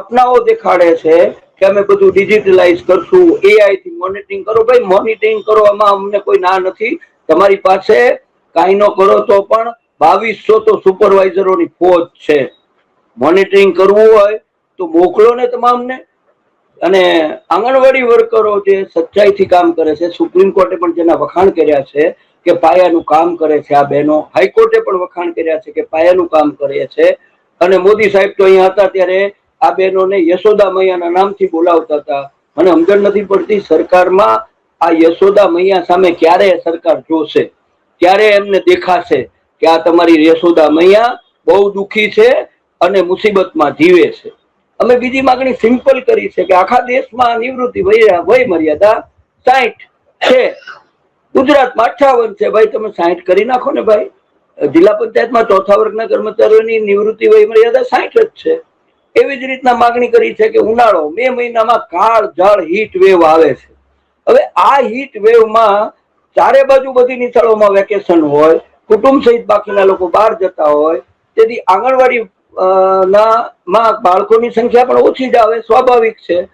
સપનાઓ દેખાડે છે કે અમે બધું ડિજિટલાઇઝ કરશું, એઆઈ થી મોનિટરિંગ કરો. ભાઈ મોનિટરિંગ કરવામાં અમને કોઈ ના નથી. તમારી પાસે કાંઈ ન કરો તો પણ 2200 તો સુપરવાઇઝરોની ફોજ છે. મોનિટરિંગ કરવું હોય તો મોકલો ને તમામને. અને આંગણવાડી વર્કરો જે સચ્ચાઈથી કામ કરે છે, સુપ્રીમ કોર્ટે પણ જેના વખાણ કર્યા છે કે પાયાનું કામ કરે છે આ બહેનો, હાઈકોર્ટે પણ વખાણ કર્યા છે કે પાયાનું કામ કરે છે. અને મોદી સાહેબ તો અહીંયા હતા ત્યારે આ બહેનોને યશોદા મૈયાના નામથી બોલાવતા હતા. મને સમજણ નથી પડતી સરકારમાં આ યશોદા મૈયા સામે ક્યારે સરકાર જોશે, ક્યારે એમને દેખાશે કે આ તમારી યશોદા મૈયા બહુ દુઃખી છે અને મુસીબતમાં જીવે છે. અમે બીજી માગણી સિમ્પલ કરી છે કે આખા દેશમાં નિવૃત્તિ વય મર્યાદા 60 છે, ગુજરાતમાં 58 છે. ભાઈ તમે 60 કરી નાખો ને ભાઈ. જિલ્લા પંચાયતમાં ચોથા વર્ગના કર્મચારીઓની નિવૃત્તિ વય મર્યાદા 60 જ છે. એવી જ રીતના માગણી કરી છે કે ઉનાળો, મે મહિનામાં કાળ ઝાળ હીટ વેવ આવે છે. હવે આ હીટ વેવમાં ચારે બાજુ બધી નિશાળોમાં વેકેશન હોય, કુટુંબ સહિત બાકીના લોકો બહાર જતા હોય, તેથી આંગણવાડી ના બાળકોની સંખ્યા પણ ઓછી જ આવે, સ્વાભાવિક છે.